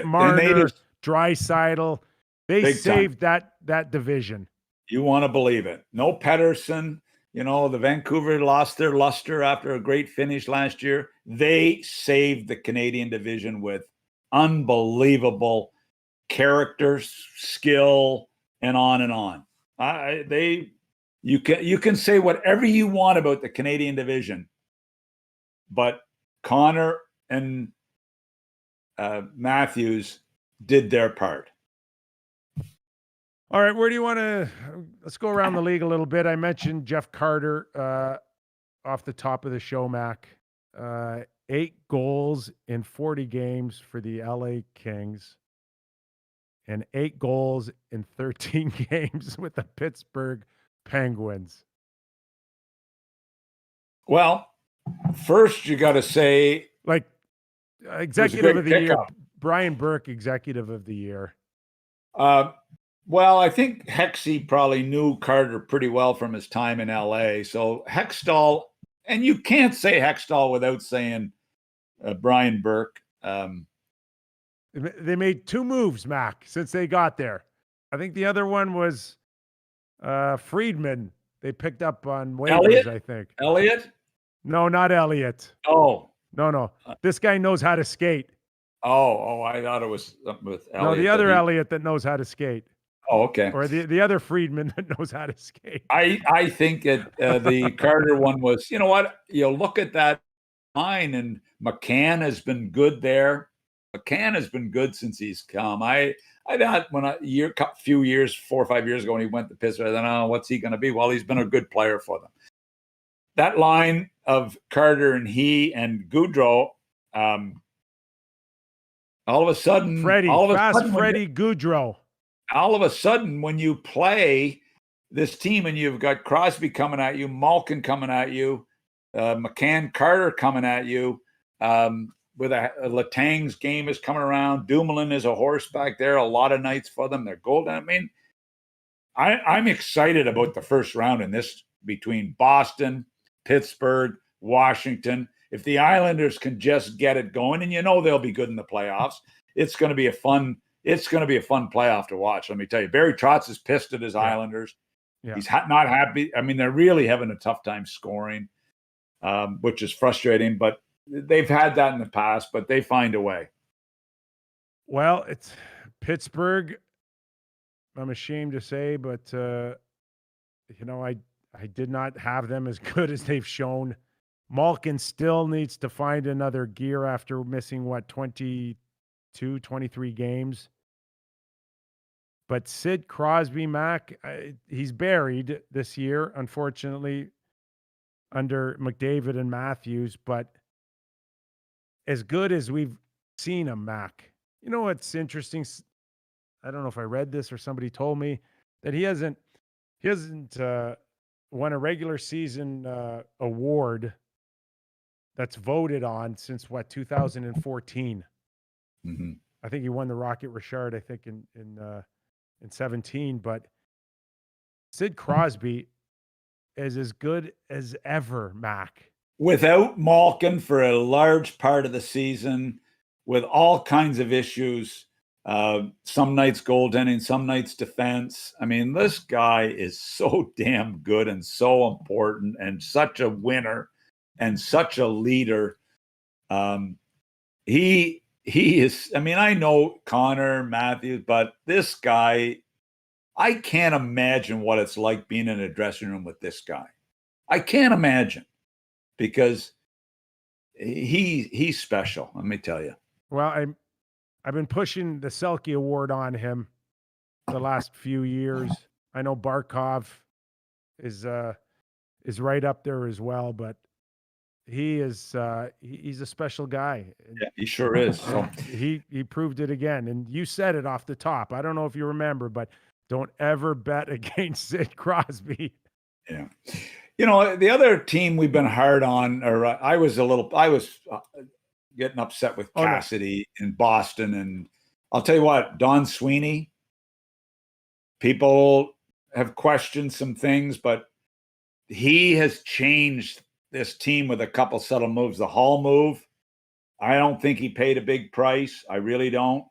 Marner, Draisaitl, they saved that division. You want to believe it. No Pettersson. The Vancouver lost their luster after a great finish last year. They saved the Canadian division with unbelievable characters, skill, and on and on. You can say whatever you want about the Canadian division, but Connor and Matthews did their part. All right, where do you want to? Let's go around the league a little bit. I mentioned Jeff Carter off the top of the show, Mac. 8 goals in 40 games for the LA Kings, and 8 goals in 13 games with the Pittsburgh Penguins. Well, first you got to say, executive of the year, Brian Burke, executive of the year. Well, I think Hexy probably knew Carter pretty well from his time in LA. So Hextall, and you can't say Hextall without saying Brian Burke. They made 2 moves, Mac, since they got there. I think the other one was Friedman. They picked up on waivers, Elliott? I think. Elliott? No, not Elliott. Oh. No. This guy knows how to skate. Oh, I thought it was with Elliott. No, the other Elliott that knows how to skate. Oh, okay. Or the other Friedman that knows how to skate. I think the Carter one was, you know what? You look at that line, and McCann has been good there. McCann has been good since he's come. I thought a few years, 4 or 5 years ago when he went to Pittsburgh, I thought, what's he going to be? Well, he's been a good player for them. That line of Carter and he and Goudreau, all of a sudden, Freddie Goudreau. All of a sudden, when you play this team and you've got Crosby coming at you, Malkin coming at you, McCann, Carter coming at you, with Letang's game is coming around. Dumoulin is a horse back there. A lot of nights for them. They're golden. I mean, I'm excited about the first round in this between Boston, Pittsburgh, Washington. If the Islanders can just get it going, and they'll be good in the playoffs, it's going to be a fun playoff to watch. Let me tell you, Barry Trotz is pissed at his Islanders. Yeah. He's not happy. I mean, they're really having a tough time scoring, which is frustrating, but they've had that in the past, but they find a way. Well, it's Pittsburgh. I'm ashamed to say, but I did not have them as good as they've shown. Malkin still needs to find another gear after missing 23 games. But Sid Crosby, Mac, he's buried this year, unfortunately, under McDavid and Matthews. But as good as we've seen him, Mac, you know what's interesting? I don't know if I read this or somebody told me that he hasn't won a regular season award that's voted on since 2014. Mm-hmm. I think he won the Rocket Richard, I think in 17, but Sid Crosby is as good as ever, Mac. Without Malkin for a large part of the season, with all kinds of issues, some nights goaltending, some nights defense. I mean, this guy is so damn good and so important and such a winner. and such a leader. He is, I mean, I know Connor Matthews, but this guy, I can't imagine what it's like being in a dressing room with this guy. I can't imagine, because he's special, let me tell you. Well, I've been pushing the Selke Award on him the last few years. I know Barkov is right up there as well, but he's a special guy. Yeah, he sure is. So He proved it again. And you said it off the top. I don't know if you remember, but don't ever bet against Sid Crosby. yeah. You know, the other team we've been hard on, or I was getting upset with Cassidy in Boston. And I'll tell you what, Don Sweeney, people have questioned some things, but he has changed this team with a couple subtle moves. The Hall move, I don't think he paid a big price. I really don't.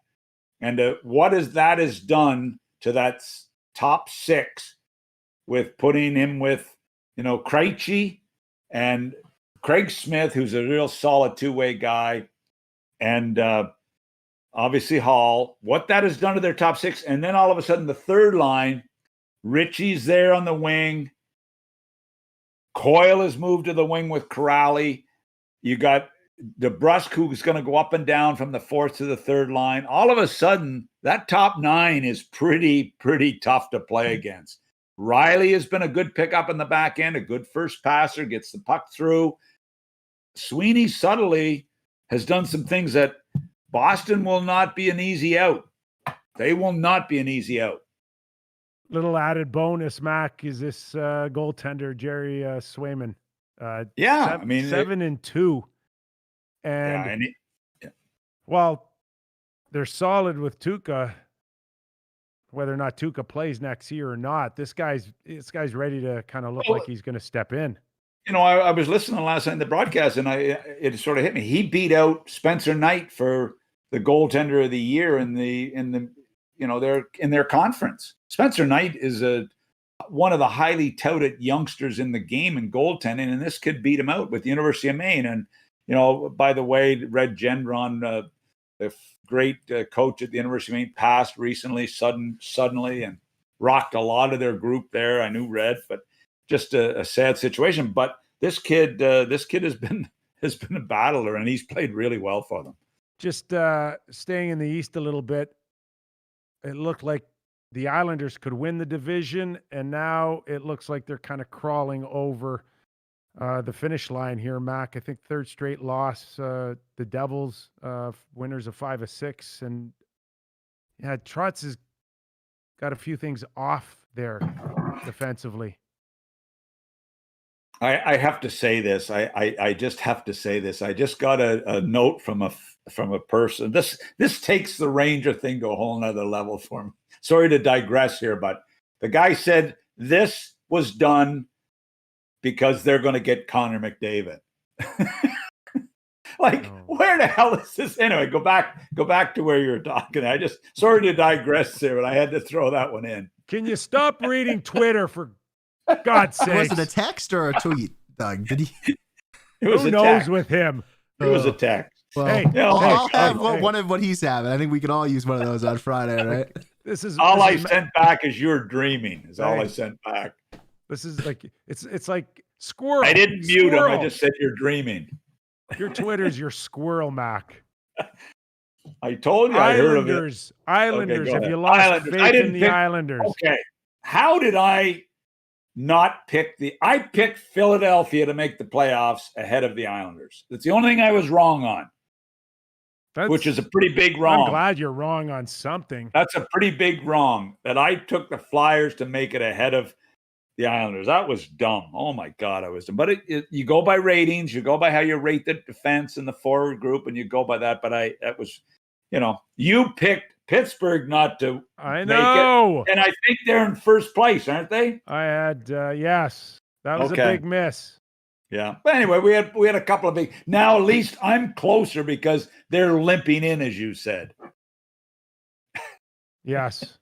And what that has done to that top six, with putting him with, Krejci and Craig Smith, who's a real solid two-way guy, and obviously Hall, what that has done to their top six. And then all of a sudden the third line, Richie's there on the wing. Coyle has moved to the wing with Corrali. You got DeBrusk, who's going to go up and down from the fourth to the third line. All of a sudden, that top nine is pretty tough to play against. Riley has been a good pickup in the back end, a good first passer, gets the puck through. Sweeney subtly has done some things that Boston will not be an easy out. They will not be an easy out. Little added bonus, Mac, is this goaltender, Jerry Swayman. 7-2. And well, they're solid with Tuukka. Whether or not Tuukka plays next year or not, this guy's ready to kind of look like he's going to step in. I was listening last night in the broadcast, and it sort of hit me. He beat out Spencer Knight for the goaltender of the year in their conference. Spencer Knight is one of the highly touted youngsters in the game in goaltending, and this kid beat him out with the University of Maine. And by the way, Red Gendron, the great coach at the University of Maine, passed recently, suddenly, and rocked a lot of their group there. I knew Red, but just a sad situation. But this kid has been a battler, and he's played really well for them. Just staying in the East a little bit, it looked like the Islanders could win the division, and now it looks like they're kind of crawling over the finish line here, Mac. I think third straight loss. The Devils, winners of 5 of 6, and Trotz has got a few things off there defensively. I have to say this. I just have to say this. I just got a note from a person. This takes the Ranger thing to a whole nother level for me. Sorry to digress here, but the guy said this was done because they're going to get Connor McDavid. Where the hell is this? Anyway, go back to where you were talking. Sorry to digress here, but I had to throw that one in. Can you stop reading Twitter, for God's sake? Was it a text or a tweet, Doug? Did he? Who knows with him? It was a text. Well, hey, I'll have one of what he's having. I think we can all use one of those on Friday, right? This is all I sent back is you're dreaming. Is all I sent back. This is like it's like squirrel. I didn't mute him. I just said you're dreaming. Your Twitter's your squirrel, Mac. I told you. I heard of it. Islanders. Okay, have you lost faith in the Islanders? Okay. How did I not pick I picked Philadelphia to make the playoffs ahead of the Islanders. That's the only thing I was wrong on. Which is a pretty big wrong. I'm glad you're wrong on something. That's a pretty big wrong, that I took the Flyers to make it ahead of the Islanders. That was dumb. Oh, my God, I was dumb. But you go by ratings. You go by how you rate the defense and the forward group, and you go by that. But that was, you picked Pittsburgh not to make it. And I think they're in first place, aren't they? I had, yes. That was a big miss. Yeah. But anyway, we had a couple of big. Now at least I'm closer because they're limping in, as you said. Yes.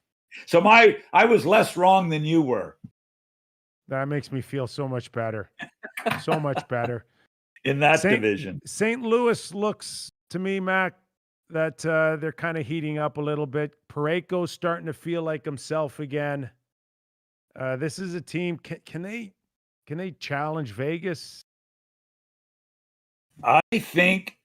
So I was less wrong than you were. That makes me feel so much better. So much better. in that division. St. Louis looks to me, Mac, that they're kind of heating up a little bit. Parayko's starting to feel like himself again. This is a team. Can they challenge Vegas? I think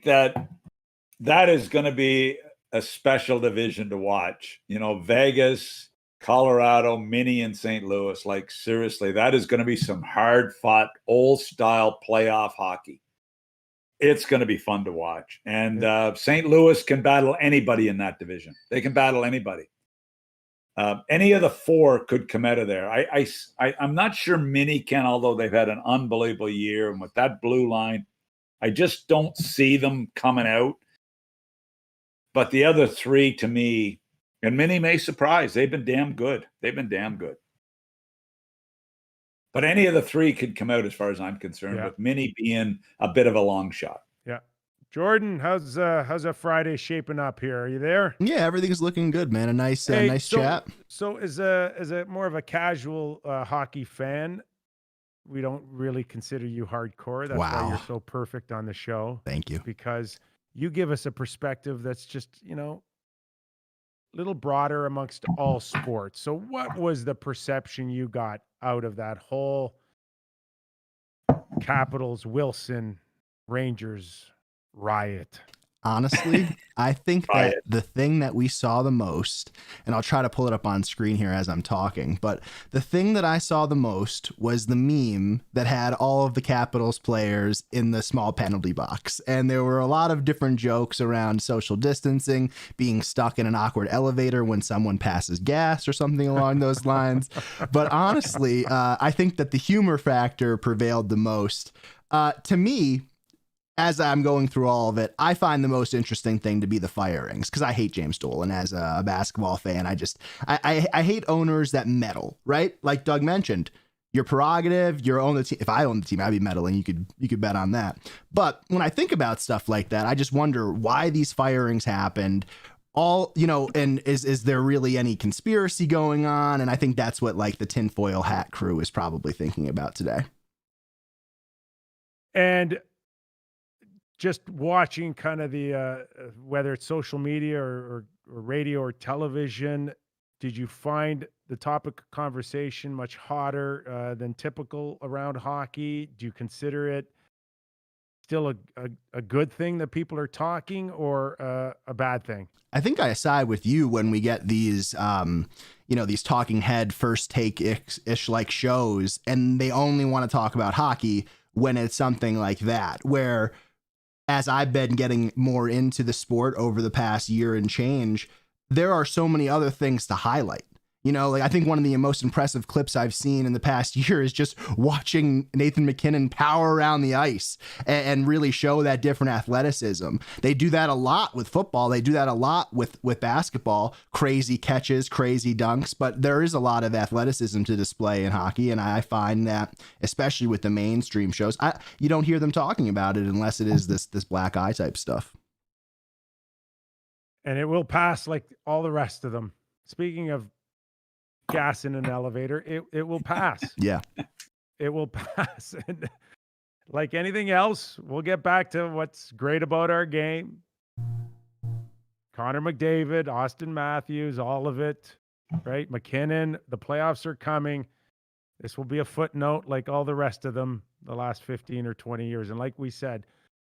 that is going to be a special division to watch. You know, Vegas, Colorado, Mini, and St. Louis. Like, seriously, that is going to be some hard-fought, old-style playoff hockey. It's going to be fun to watch. And St. Louis can battle anybody in that division. They can battle anybody. Any of the four could come out of there. I'm not sure Mini can, although they've had an unbelievable year. And with that blue line, I just don't see them coming out. But the other three, to me, and Mini may surprise. They've been damn good. But any of the three could come out as far as I'm concerned, with Mini being a bit of a long shot. Yeah. Jordan, how's a Friday shaping up here? Are you there? Yeah, everything's looking good, man. A nice chat. So as a more of a casual hockey fan, we don't really consider you hardcore. That's why you're so perfect on the show. Thank you. Because you give us a perspective that's just, a little broader amongst all sports. So what was the perception you got out of that whole Capitals, Wilson, Rangers riot? Honestly, I think that the thing that we saw the most, and I'll try to pull it up on screen here as I'm talking, but the thing that I saw the most was the meme that had all of the Capitals players in the small penalty box. And there were a lot of different jokes around social distancing, being stuck in an awkward elevator when someone passes gas or something along those lines. But honestly, I think that the humor factor prevailed the most. To me, as I'm going through all of it, I find the most interesting thing to be the firings, because I hate James Dolan as a basketball fan. I hate owners that meddle, right? Like Doug mentioned, your prerogative, you own the team. If I own the team, I'd be meddling. You could bet on that. But when I think about stuff like that, I just wonder why these firings happened. And is there really any conspiracy going on? And I think that's what like the tinfoil hat crew is probably thinking about today. And just watching kind of the whether it's social media or radio or television, did you find the topic of conversation much hotter than typical around hockey? Do you consider it still a good thing that people are talking, or a bad thing? I think I side with you when we get these, these talking head first take ish like shows, and they only want to talk about hockey when it's something like that, where as I've been getting more into the sport over the past year and change, there are so many other things to highlight. I think one of the most impressive clips I've seen in the past year is just watching Nathan MacKinnon power around the ice and really show that different athleticism. They do that a lot with football. They do that a lot with basketball, crazy catches, crazy dunks, but there is a lot of athleticism to display in hockey. And I find that, especially with the mainstream shows, you don't hear them talking about it unless it is this black eye type stuff. And it will pass like all the rest of them. Speaking of gas in an elevator, it will pass. Yeah, it will pass. And like anything else, we'll get back to what's great about our game. Connor McDavid, Austin Matthews, all of it, right? McKinnon, the playoffs are coming. This will be a footnote like all the rest of them the last 15 or 20 years. And like we said,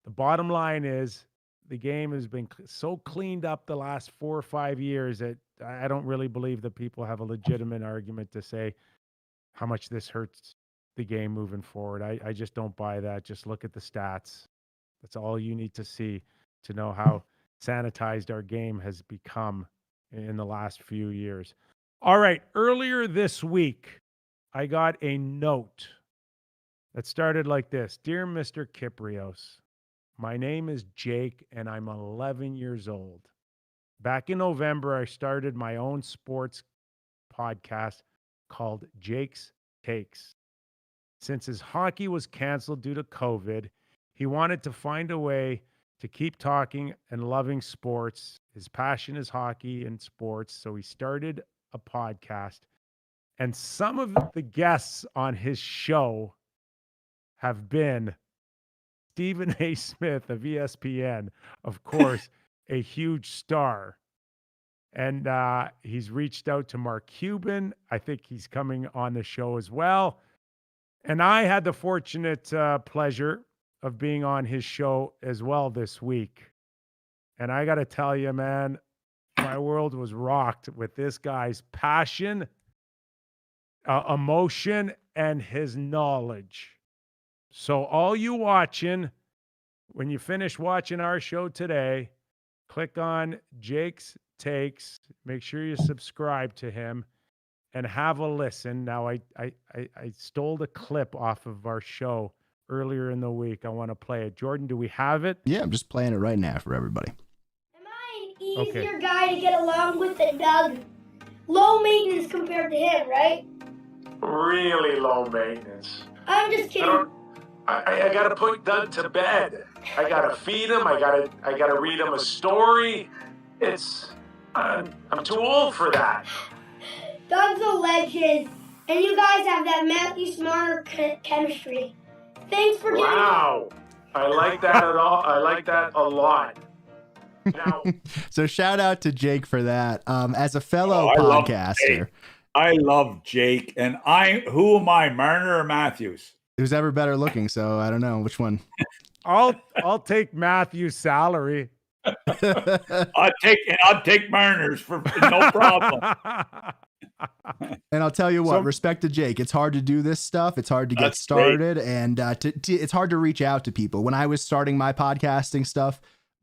the bottom line is the game has been so cleaned up the last 4 or 5 years that I don't really believe that people have a legitimate argument to say how much this hurts the game moving forward. I just don't buy that. Just look at the stats. That's all you need to see to know how sanitized our game has become in the last few years. All right. Earlier this week, I got a note that started like this. Dear Mr. Kypreos, my name is Jake and I'm 11 years old. Back in November, I started my own sports podcast called Jake's Takes. Since his hockey was canceled due to COVID, he wanted to find a way to keep talking and loving sports. His passion is hockey and sports, so he started a podcast. And some of the guests on his show have been Stephen A. Smith of ESPN, of course, a huge star. And he's reached out to Mark Cuban. I think he's coming on the show as well. And I had the fortunate pleasure of being on his show as well this week. And I got to tell you, man, my world was rocked with this guy's passion, emotion, and his knowledge. So all you watching, when you finish watching our show today, click on Jake's Takes. Make sure you subscribe to him and have a listen. Now, I stole the clip off of our show earlier in the week. I want to play it. Jordan, do we have it? Yeah, I'm just playing it right now for everybody. Am I an easier guy to get along with than Doug? Low maintenance compared to him, right? Really low maintenance. I'm just kidding. I gotta put Doug to bed. I gotta feed him. I gotta read him a story. I'm too old for that. Doug's a legend, and you guys have that Matthew Smarter chemistry. Thanks for giving Wow, I like that at all. I like that a lot. Now, So shout out to Jake for that. As a fellow I love podcaster, I love Jake. And who am I, Marner or Matthews? who's ever better looking? So I don't know which one. I'll take Matthew's salary. I'll take Marner's for no problem. And I'll tell you what, So- respect to Jake. It's hard to do this stuff. It's hard to get That's great. started, and it's hard to reach out to people. When I was starting my podcasting stuff,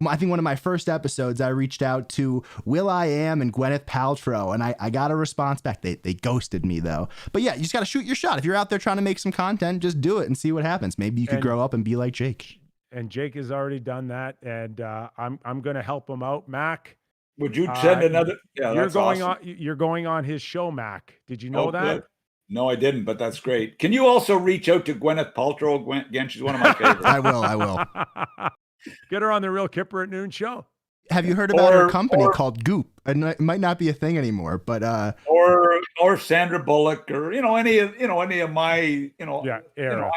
I think one of my first episodes, I reached out to Will.i.am and Gwyneth Paltrow, and I got a response back. They ghosted me though. But yeah, you just got to shoot your shot. If you're out there trying to make some content, just do it and see what happens. Maybe you could And- grow up and be like Jake. And Jake has already done that, and I'm going to help him out, Mac. Would you send another? Yeah, You're that's going awesome. on. You're going on his show, Mac. Did you know Oh, that? good. No, I didn't, but that's great. Can you also reach out to Gwyneth Paltrow? Again, she's one of my favorites. I will. Get her on the Real Kyper at Noon show. Have you heard about her Or- company or- called Goop? It might not be a thing anymore, but or Sandra Bullock, or any of my Yeah, era.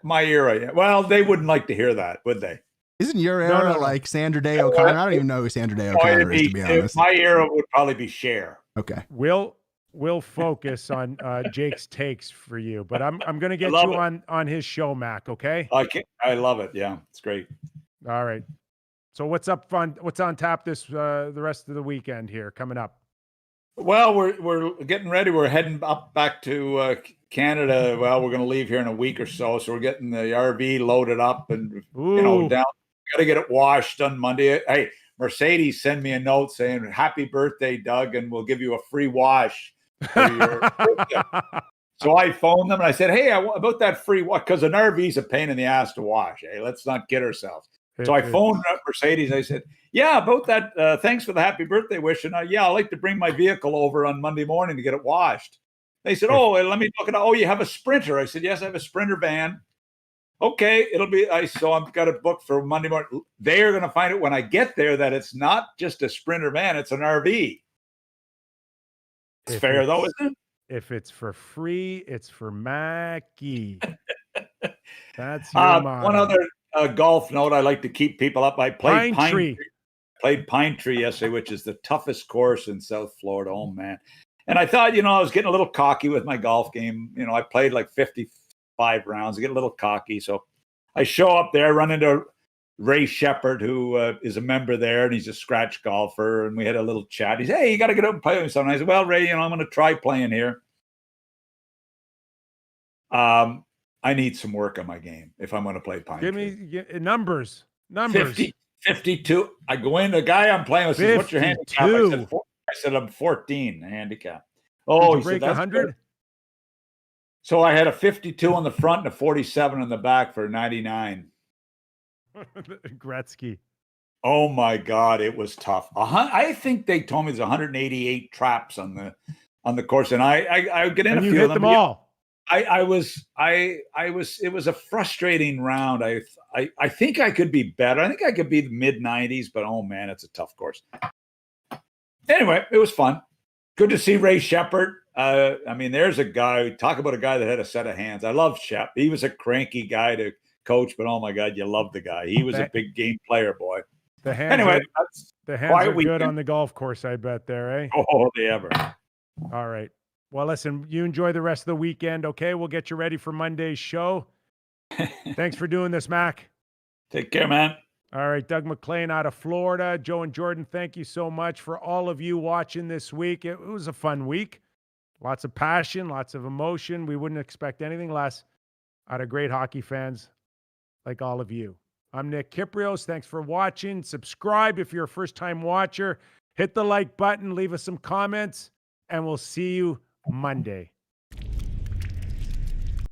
my era. Yeah. Well, they wouldn't like to hear that, would they? isn't your era no. like Sandra Day O'Connor? I don't even know who Sandra Day O'Connor is, to be honest. My era would probably be Cher. Okay. We'll focus on Jake's takes for you, but I'm going to get love you it. on his show, Mac. Okay. I love it. Yeah, it's great. All right. So what's on tap this the rest of the weekend here coming up? Well, we're getting ready. We're heading up back to Canada. Well, we're going to leave here in a week or so. So we're getting the RV loaded up and Ooh. down. Got to get it washed on Monday. Hey, Mercedes send me a note saying happy birthday, Doug, and we'll give you a free wash for your birthday. So I phoned them and I said, hey, about that free wash, because an RV is a pain in the ass to wash. Hey, let's not kid ourselves. So I phoned up Mercedes. I said, yeah, about that. Thanks for the happy birthday wish. And I'd like to bring my vehicle over on Monday morning to get it washed. They said, oh, let me look at it. Oh, you have a Sprinter. I said, yes, I have a Sprinter van. Okay, it'll be. So I've got it booked for Monday morning. They are going to find it when I get there that it's not just a Sprinter van. It's an RV. It's fair though, isn't it? If it's for free, it's for Mackie. That's your motto. One other golf note. I like to keep people up. I played Pine Tree. Played Pine Tree yesterday, which is the toughest course in South Florida. Oh man! And I thought, I was getting a little cocky with my golf game. I played like 55 rounds. I get a little cocky, so I show up there, run into Ray Shepard, who is a member there, and he's a scratch golfer. And we had a little chat. He said, hey, you got to get up and play with me something. I said, well, Ray, I'm going to try playing here. I need some work on my game if I'm going to play Pine Tree. Give me numbers. 52. I go in. The guy I'm playing with says, what's your handicap? I said, I'm 14 handicap. Oh, Did you break 100? So I had a 52 on the front and a 47 on the back for 99. Gretzky. Oh my God, it was tough. I think they told me there's 188 traps on the course, and I get in And a you few hit of them. them all. It was a frustrating round. I think I could be better. I think I could be the mid 90s, but oh man, it's a tough course. Anyway, it was fun. Good to see Ray Shepard. There's a guy, talk about a guy that had a set of hands. I love Shep. He was a cranky guy to coach, but oh my God, you love the guy. He was a big game player, boy. The hands Anyway, are good on the golf course, I bet there, eh? Oh, they ever. All right. Well, listen, you enjoy the rest of the weekend, okay? We'll get you ready for Monday's show. Thanks for doing this, Mac. Take care, man. All right, Doug Maclean out of Florida. Joe and Jordan, thank you so much for all of you watching this week. It was a fun week. Lots of passion, lots of emotion. We wouldn't expect anything less out of great hockey fans like all of you. I'm Nick Kypreos. Thanks for watching. Subscribe if you're a first-time watcher. Hit the like button. Leave us some comments, and we'll see you Monday.